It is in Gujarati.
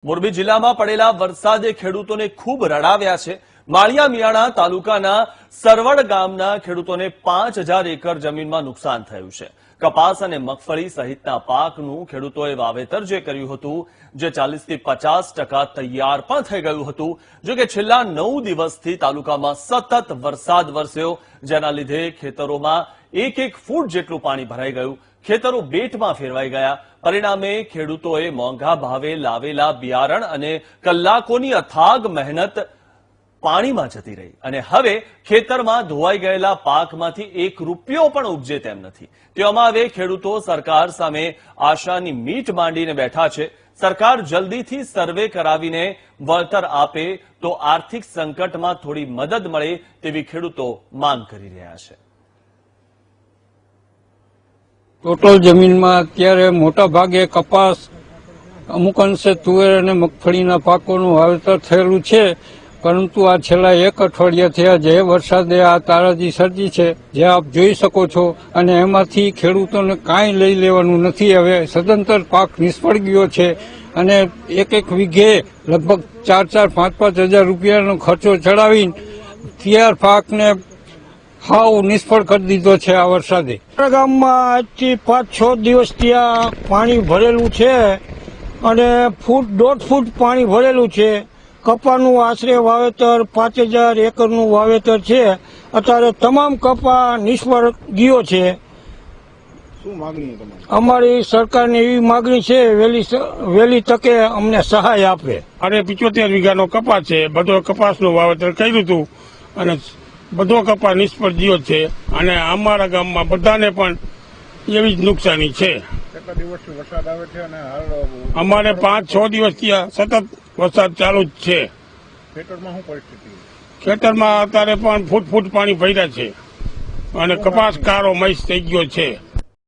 મોરબી જિલ્લામાં પડેલા વરસાદે ખેડૂતોને ખૂબ રડાવ્યા છે। માળિયા મિયાણા તાલુકાના સરવડ ગામના ખેડૂતોને 5000 એકર જમીનમાં નુકસાન થયું છે। કપાસ અને મગફળી સહિતના પાકનું ખેડૂતોએ વાવેતર જે કર્યું હતું, જે 40 થી 50% તૈયાર પણ થઈ ગયું હતું। જો કે છેલ્લા 9 દિવસથી તાલુકામાં સતત વરસાદ વરસ્યો, જેના લીધે ખેતરોમાં 1 ફૂટ જેટલું પાણી ભરાઈ ગયું। ખેતરો બેટમાં ફેરવાઈ ગયા। પરિણામે ખેડૂતોએ મોંઘા ભાવે લાવેલા બિયારણ અને કલાકોની અથાગ મહેનત પાણીમાં જતી રહી અને હવે ખેતરમાં ધોવાઈ ગયેલા પાકમાંથી 1 રૂપિયો પણ ઉપજે તેમ નથી। તેવામાં હવે ખેડૂતો સરકાર સામે આશાની મીટ માંડીને બેઠા છે। સરકાર જલ્દીથી સર્વે કરાવીને વળતર આપે તો આર્થિક સંકટમાં થોડી મદદ મળે તેવી ખેડૂતો માંગ કરી રહ્યા છે। ટોટલ જમીનમાં અત્યારે મોટા ભાગે કપાસ, અમુક અંશે તુવેર અને મગફળીના પાકોનું વાવેતર થયેલું છે, પરંતુ આ છેલ્લા 1 અઠવાડિયાથી જે વરસાદે આ તારાજી સર્જી છે, જે આપ જોઈ શકો છો, અને એમાંથી ખેડૂતોને કાંઈ લઈ લેવાનું નથી। હવે સદંતર પાક નિષ્ફળ ગયો છે અને એક વીઘે લગભગ 4-5 હજાર રૂપિયાનો ખર્ચો ચડાવીને તૈયાર પાકને હાવ નિષ્ફળ કરી દીધો છે આ વરસાદે। ગામમાં આજથી 5-6 દિવસ ત્યાં પાણી ભરેલું છે અને 1.5 ફૂટ પાણી ભરેલું છે। કપાનું આશરે વાવેતર 5000 એકરનું વાવેતર છે। અત્યારે તમામ કપા નિષ્ફળ ગયો છે। શું માંગણી તમારી? અમારી સરકારની એવી માંગણી છે, વહેલી તકે અમને સહાય આપે। અરે 75 વીઘાનો કપાસ છે, બધો કપાસનું વાવેતર કર્યું હતું અને બધો કપાસ નિષ્ફળ ગયો છે અને અમારા ગામમાં બધાને પણ એવી જ નુકસાની છે। કેટલા દિવસથી વરસાદ આવે છે અને હાલ અમારે 5-6 દિવસથી સતત વરસાદ ચાલુ જ છે। ખેતરમાં શું પરિસ્થિતિ? ખેતરમાં અત્યારે પણ ફૂટ પાણી ભર્યા છે અને કપાસ કાળો મહીસ થઈ ગયો છે।